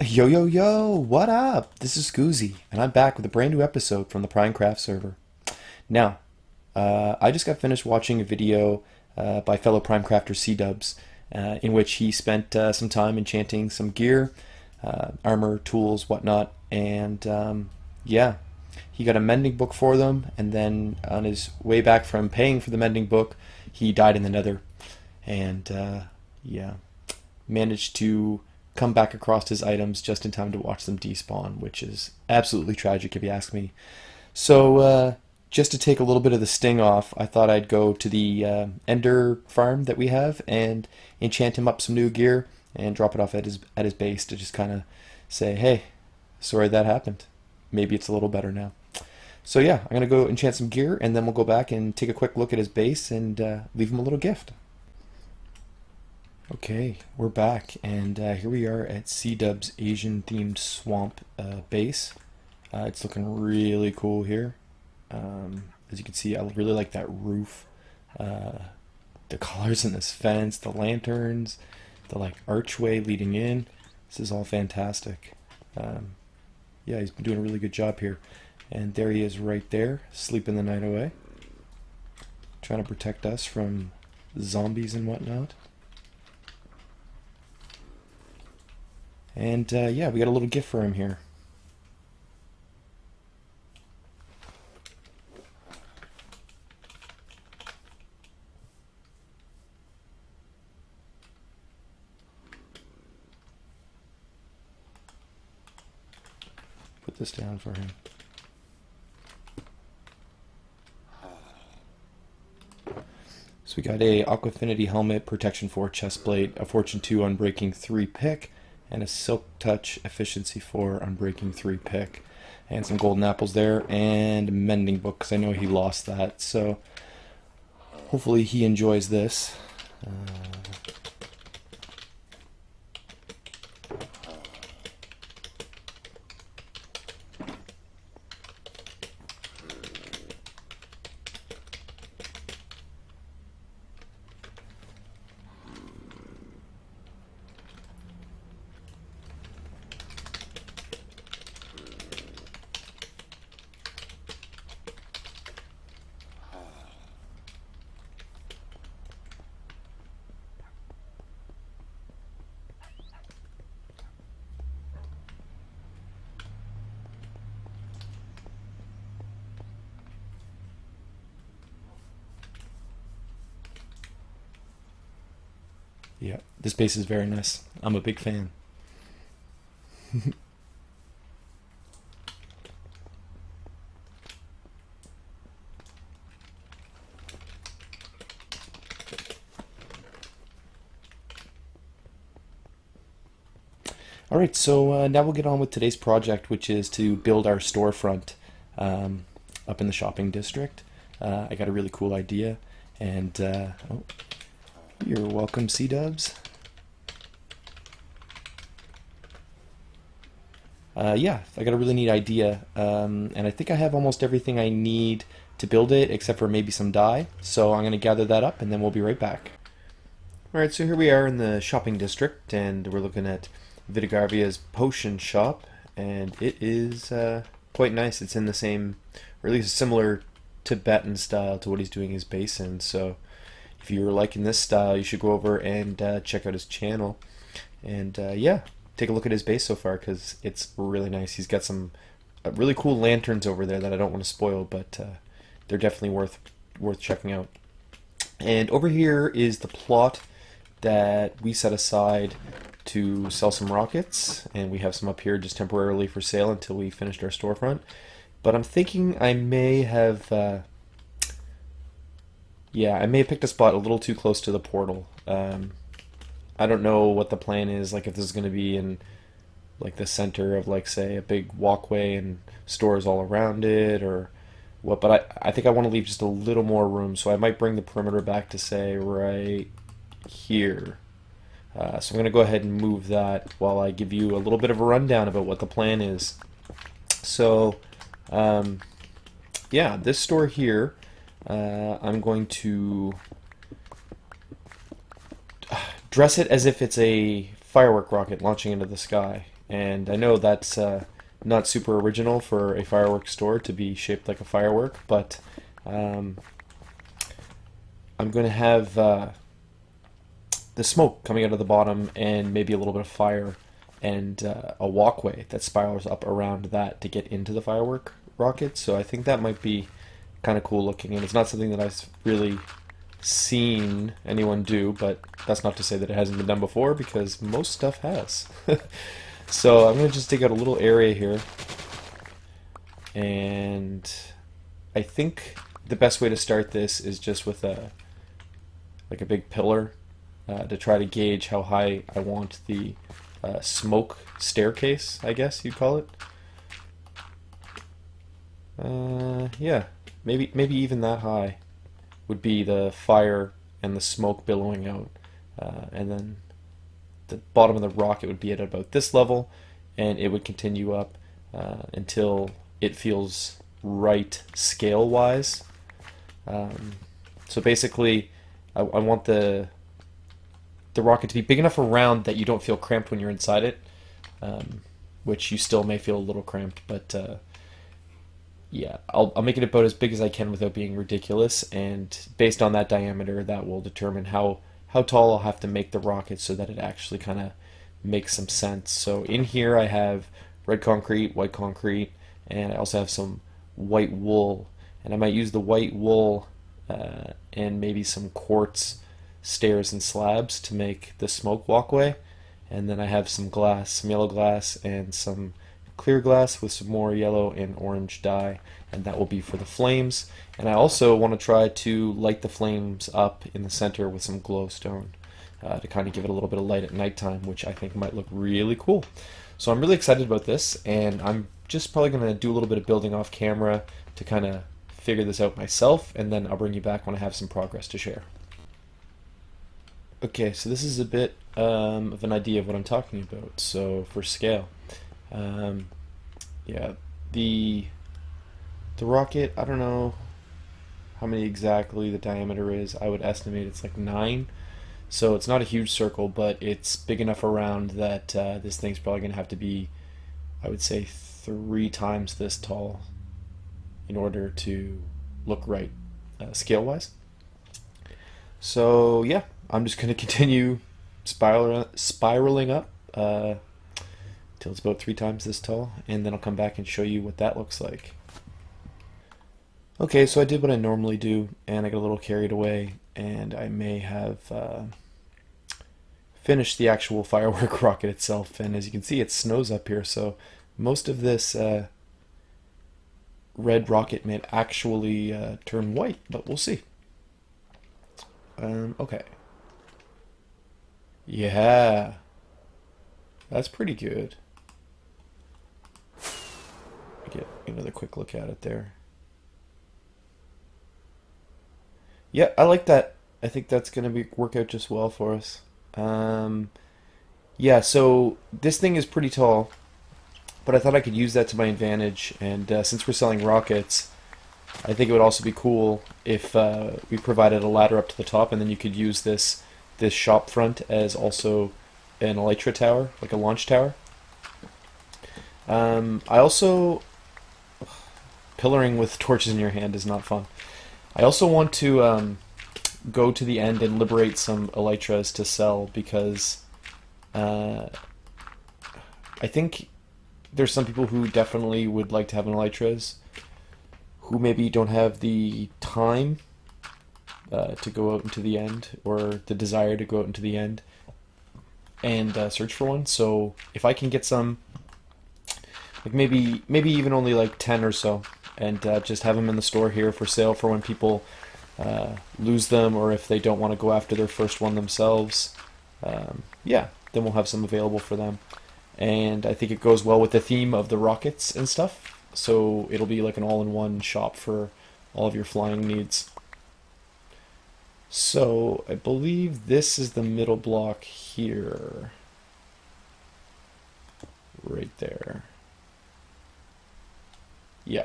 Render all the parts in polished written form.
Yo, yo, yo, what up? This is Scoozy, and I'm back with a brand new episode from the Pinecraft server. Now, I just got finished watching a video by fellow Primecrafter CeeDubbs, in which he spent some time enchanting some gear, armor, tools, whatnot, and yeah, he got a mending book for them, and then on his way back from paying for the mending book, he died in the nether, and yeah, managed to come back across his items just in time to watch them despawn, which is absolutely tragic if you ask me. So, just to take a little bit of the sting off, I thought I'd go to the Ender farm that we have and enchant him up some new gear and drop it off at his base to just kind of say, hey, sorry that happened. Maybe it's a little better now. So yeah, I'm gonna go enchant some gear and then we'll go back and take a quick look at his base and leave him a little gift. Okay, we're back, and here we are at CeeDubb's Asian-themed swamp base. It's looking really cool here. As you can see, I really like that roof, the colors in this fence, the lanterns, the like archway leading in. This is all fantastic. Yeah, he's been doing a really good job here. And there he is right there, sleeping the night away, trying to protect us from zombies and whatnot. And yeah, we got a little gift for him here. Put this down for him. So we got a Aquafinity helmet, protection 4 chestplate, a fortune 2 unbreaking 3 pick, and a silk touch efficiency 4 unbreaking 3 pick, and some golden apples there, and a mending book because I know he lost that. So hopefully he enjoys this. Yeah, this base is very nice. I'm a big fan. Alright, so now we'll get on with today's project, which is to build our storefront up in the shopping district. I got a really cool idea, and oh, you're welcome, CeeDubbs. Yeah, I got a really neat idea, and I think I have almost everything I need to build it, except for maybe some dye. So I'm going to gather that up, and then we'll be right back. Alright, so here we are in the shopping district, and we're looking at Vitigarvia's potion shop, and it is quite nice. It's in the same, or at least similar Tibetan style to what he's doing his base in. So if you're liking this style, you should go over and check out his channel. And yeah, take a look at his base so far because it's really nice. He's got some really cool lanterns over there that I don't want to spoil, but they're definitely worth checking out. And over here is the plot that we set aside to sell some rockets, and we have some up here just temporarily for sale until we finished our storefront. But I'm thinking I may have, yeah, I may have picked a spot a little too close to the portal. I don't know what the plan is, like if this is going to be in like the center of like say a big walkway and stores all around it or what, but I think I want to leave just a little more room, so I might bring the perimeter back to say right here. So I'm going to go ahead and move that while I give you a little bit of a rundown about what the plan is. So yeah, this store here, I'm going to dress it as if it's a firework rocket launching into the sky. And I know that's not super original for a fireworks store to be shaped like a firework, but um, I'm going to have the smoke coming out of the bottom and maybe a little bit of fire and a walkway that spirals up around that to get into the firework rocket. So I think that might be kind of cool looking, and it's not something that I've really seen anyone do, but that's not to say that it hasn't been done before because most stuff has. So I'm going to just dig out a little area here, and I think the best way to start this is just with a big pillar to try to gauge how high I want the smoke staircase, I guess you'd call it. Yeah, maybe even that high would be the fire and the smoke billowing out, and then the bottom of the rocket would be at about this level, and it would continue up until it feels right scale-wise. So basically, I want the rocket to be big enough around that you don't feel cramped when you're inside it, which you still may feel a little cramped, but yeah, I'll make it about as big as I can without being ridiculous, and based on that diameter, that will determine how tall I'll have to make the rocket so that it actually kind of makes some sense. So in here I have red concrete, white concrete, and I also have some white wool, and I might use the white wool and maybe some quartz stairs and slabs to make the smoke walkway, and then I have some glass, some yellow glass, and some clear glass with some more yellow and orange dye, and that will be for the flames. And I also want to try to light the flames up in the center with some glowstone to kind of give it a little bit of light at nighttime, which I think might look really cool. So I'm really excited about this, and I'm just probably going to do a little bit of building off camera to kind of figure this out myself, and then I'll bring you back when I have some progress to share. Okay, so this is a bit of an idea of what I'm talking about. So for scale, um, yeah, the rocket, I don't know how many exactly the diameter is. I would estimate it's like 9. So it's not a huge circle, but it's big enough around that this thing's probably going to have to be, I would say, 3 times this tall in order to look right scale-wise. So yeah, I'm just going to continue spiraling up till it's about 3 times this tall, and then I'll come back and show you what that looks like. Okay, so I did what I normally do, and I got a little carried away, and I may have finished the actual firework rocket itself. And as you can see, it snows up here, so most of this red rocket may actually turn white, but we'll see. Okay. Yeah, that's pretty good. Get another quick look at it there. Yeah, I like that. I think that's gonna be work out just well for us. Um, yeah, so this thing is pretty tall, but I thought I could use that to my advantage. And since we're selling rockets, I think it would also be cool if we provided a ladder up to the top, and then you could use this shop front as also an elytra tower, like a launch tower. I also pillaring with torches in your hand is not fun. I also want to go to the end and liberate some elytras to sell because uh, I think there's some people who definitely would like to have an elytras who maybe don't have the time to go out into the end or the desire to go out into the end and search for one. So if I can get some, like maybe even only like 10 or so, and just have them in the store here for sale for when people lose them, or if they don't want to go after their first one themselves. Yeah, then we'll have some available for them. And I think it goes well with the theme of the rockets and stuff. So it'll be like an all-in-one shop for all of your flying needs. So I believe this is the middle block here. Right there. Yeah.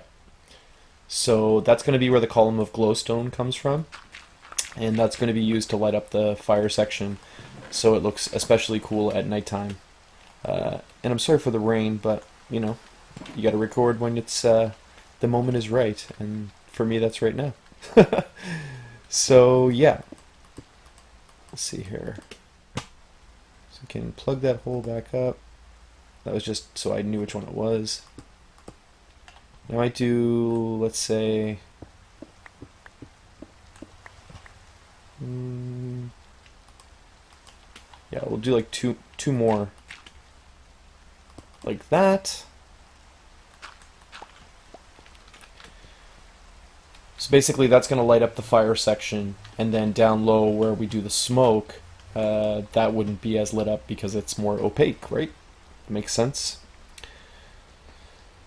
So that's going to be where the column of glowstone comes from. And that's going to be used to light up the fire section so it looks especially cool at nighttime. And I'm sorry for the rain, but you know, you got to record when it's the moment is right, and for me, that's right now. So yeah, let's see here. So we can plug that hole back up. That was just so I knew which one it was. I might do, let's say, yeah, we'll do like two more, like that. So basically, that's going to light up the fire section, and then down low where we do the smoke, that wouldn't be as lit up because it's more opaque, right? Makes sense.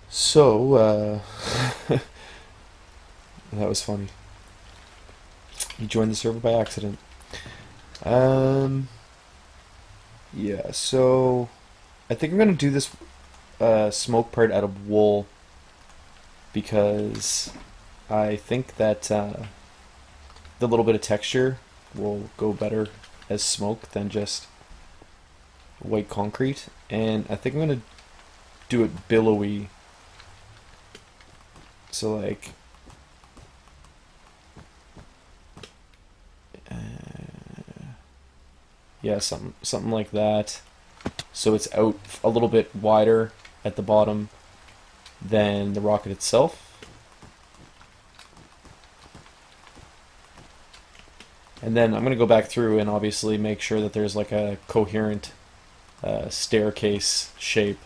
So, that was funny. You joined the server by accident. Um, yeah, so I think I'm gonna do this smoke part out of wool because I think that the little bit of texture will go better as smoke than just white concrete. And I think I'm gonna do it billowy. So like, yeah, something like that. So it's out a little bit wider at the bottom than the rocket itself. And then I'm going to go back through and obviously make sure that there's like a coherent staircase shape,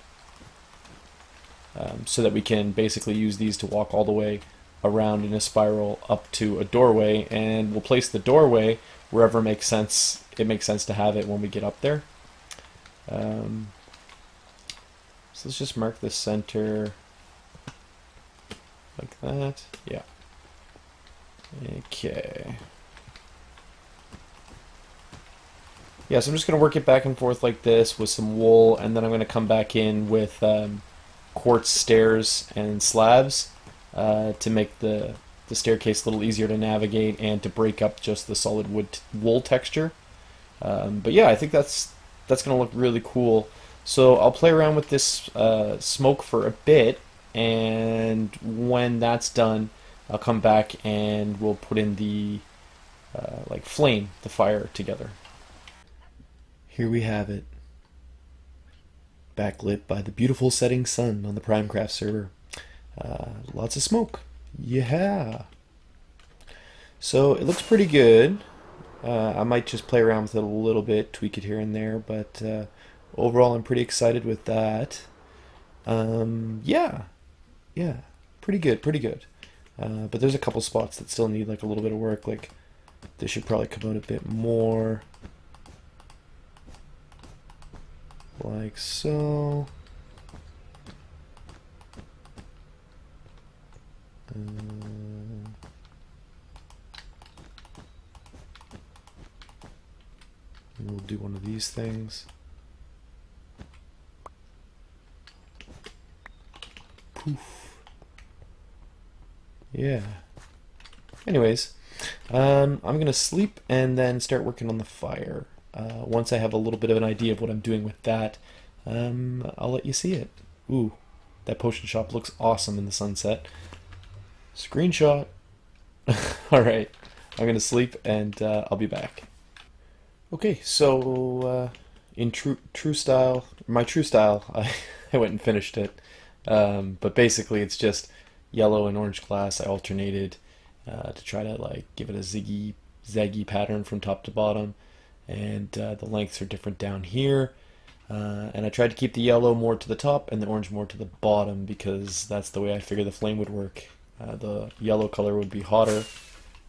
so that we can basically use these to walk all the way around in a spiral up to a doorway, and we'll place the doorway wherever makes sense. It makes sense to have it when we get up there. So let's just mark the center like that. Yeah. Okay. Yeah, so I'm just going to work it back and forth like this with some wool, and then I'm going to come back in with quartz stairs and slabs to make the staircase a little easier to navigate and to break up just the solid wool texture. But yeah, I think that's going to look really cool. So I'll play around with this smoke for a bit, and when that's done, I'll come back and we'll put in the like flame, the fire together. Here we have it, backlit by the beautiful setting sun on the Primecraft server. Lots of smoke. Yeah. So it looks pretty good. I might just play around with it a little bit, tweak it here and there, but overall I'm pretty excited with that. Yeah, yeah, pretty good, pretty good. But there's a couple spots that still need like a little bit of work. Like this should probably come out a bit more, like so. We'll do one of these things. Poof. Yeah. Anyways, I'm gonna sleep and then start working on the fire. Once I have a little bit of an idea of what I'm doing with that, I'll let you see it. Ooh, that potion shop looks awesome in the sunset. Screenshot. Alright, I'm gonna sleep and I'll be back. Okay, so in true style, my true style, I went and finished it. But basically, it's just yellow and orange glass. I alternated to try to like give it a zaggy pattern from top to bottom, and the lengths are different down here. And I tried to keep the yellow more to the top and the orange more to the bottom because that's the way I figured the flame would work. The yellow color would be hotter,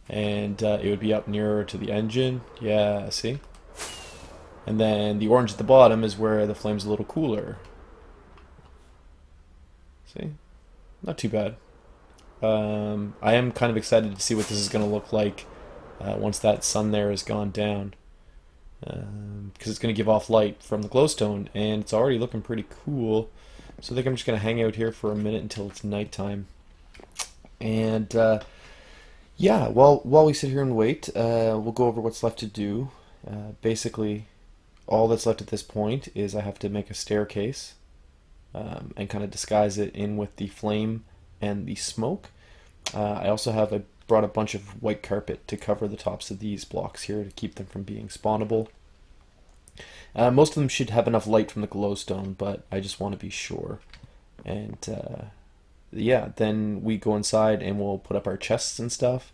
and it would be up nearer to the engine. Yeah, see? And then the orange at the bottom is where the flame's a little cooler. See? Not too bad. I am kind of excited to see what this is going to look like once that sun there has gone down. Because it's going to give off light from the glowstone, and it's already looking pretty cool. So I think I'm just going to hang out here for a minute until it's nighttime. And yeah, while we sit here and wait, we'll go over what's left to do. Basically, all that's left at this point is I have to make a staircase and kind of disguise it in with the flame and the smoke. I brought a bunch of white carpet to cover the tops of these blocks here to keep them from being spawnable. Most of them should have enough light from the glowstone, but I just want to be sure. And yeah, then we go inside and we'll put up our chests and stuff,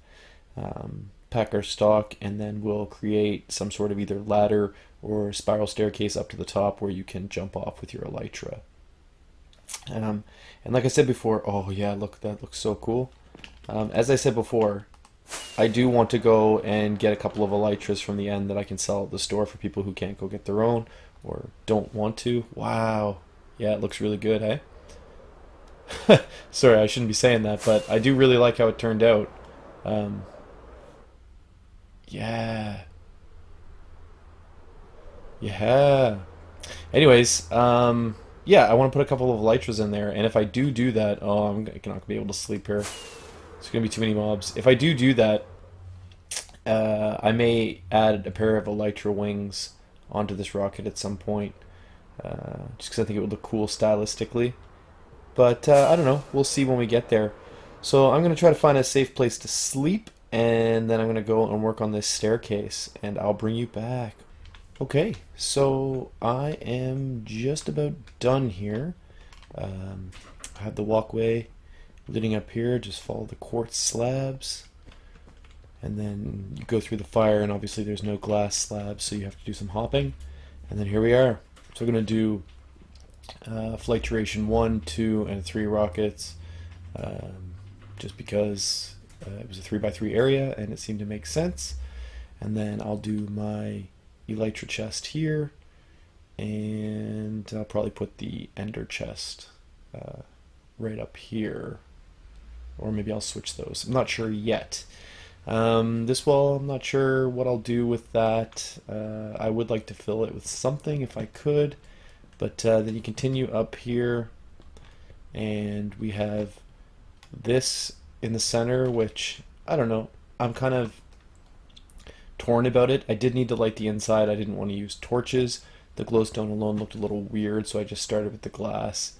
pack our stock, and then we'll create some sort of either ladder or spiral staircase up to the top where you can jump off with your elytra. And like I said before, oh yeah, look, that looks so cool. As I said before, I do want to go and get a couple of elytras from the end that I can sell at the store for people who can't go get their own or don't want to. Wow. Yeah, it looks really good, eh? Sorry, I shouldn't be saying that, but I do really like how it turned out. Yeah. Yeah. Anyways, yeah, I want to put a couple of elytras in there, and if I do that, oh, I'm not gonna be able to sleep here. It's gonna be too many mobs. If I do that, I may add a pair of elytra wings onto this rocket at some point, just because I think it would look cool stylistically. But I don't know. We'll see when we get there. So I'm gonna try to find a safe place to sleep, and then I'm gonna go and work on this staircase, and I'll bring you back. Okay, so I am just about done here. I have the walkway leading up here. Just follow the quartz slabs, and then you go through the fire, and obviously there's no glass slabs, so you have to do some hopping. And then here we are. So we're going to do flight duration 1, 2, and 3 rockets, just because it was a 3x3 area and it seemed to make sense. And then I'll do my elytra chest here, and I'll probably put the ender chest right up here, or maybe I'll switch those. I'm not sure yet. This wall, I'm not sure what I'll do with that. I would like to fill it with something if I could, but then you continue up here, and we have this in the center, which I don't know. I'm kind of torn about it. I did need to light the inside. I didn't want to use torches. The glowstone alone looked a little weird, so I just started with the glass.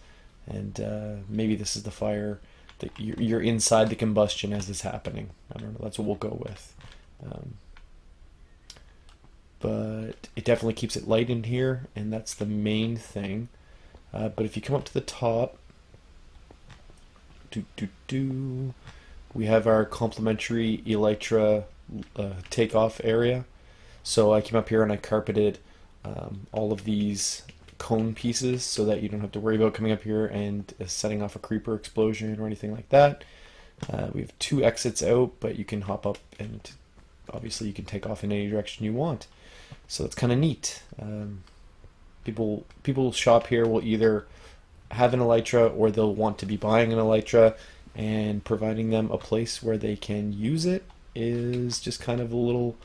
And maybe this is the fire that you're inside the combustion as it's happening. I don't know. That's what we'll go with. But it definitely keeps it light in here, and that's the main thing. But if you come up to the top, we have our complementary elytra takeoff area. So I came up here and I carpeted all of these cone pieces so that you don't have to worry about coming up here and setting off a creeper explosion or anything like that. We have 2 exits out, but you can hop up and obviously you can take off in any direction you want. So it's kind of neat. People shop here will either have an elytra or they'll want to be buying an elytra, and providing them a place where they can use it is just kind of a little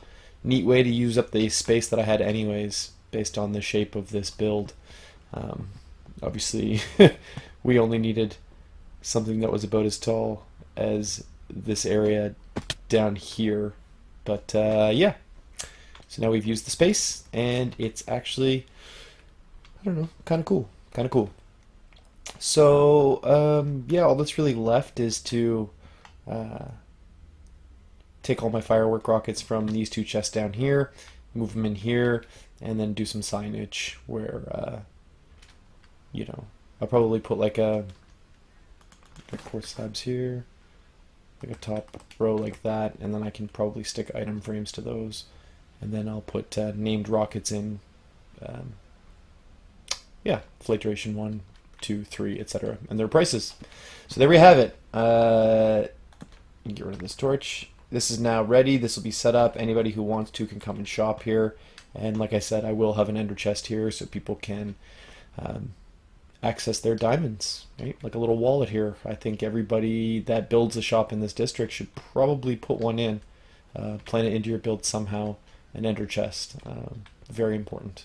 neat way to use up the space that I had anyways based on the shape of this build. Obviously we only needed something that was about as tall as this area down here, but yeah, so now we've used the space and it's actually, I don't know, kind of cool. So yeah, all that's really left is to take all my firework rockets from these 2 chests down here, move them in here, and then do some signage where, you know, I'll probably put like quartz slabs here, like a top row like that, and then I can probably stick item frames to those, and then I'll put named rockets in, yeah, flight duration 1, 2, 3, etc., and their prices. So there we have it. Get rid of this torch. This is now ready. This will be set up. Anybody who wants to can come and shop here. And like I said, I will have an ender chest here so people can access their diamonds, right? Like a little wallet here. I think everybody that builds a shop in this district should probably put one in. Plan it into your build somehow. An ender chest. Very important.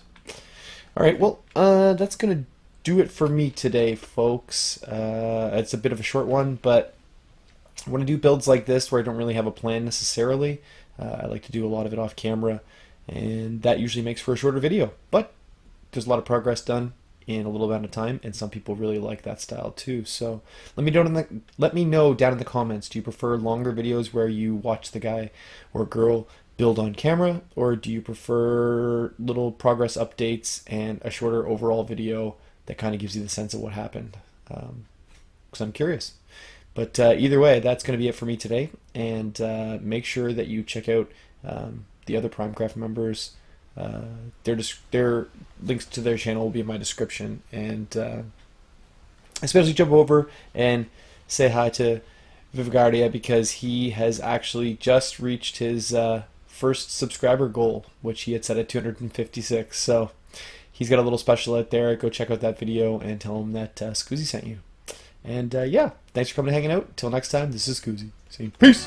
All right, well, that's going to do it for me today, folks. It's a bit of a short one, but when I do builds like this where I don't really have a plan necessarily, I like to do a lot of it off camera, and that usually makes for a shorter video. But there's a lot of progress done in a little amount of time, and some people really like that style too. So let me know down in the comments. Do you prefer longer videos where you watch the guy or girl build on camera, or do you prefer little progress updates and a shorter overall video that kind of gives you the sense of what happened? Because I'm curious. But either way, that's going to be it for me today. And make sure that you check out the other Primecraft members. Their links to their channel will be in my description. And especially jump over and say hi to Vivigardia, because he has actually just reached his first subscriber goal, which he had set at 256. So he's got a little special out there. Go check out that video and tell him that Scoozy sent you. And yeah, thanks for coming and hanging out. Till next time, this is Scoozy saying peace.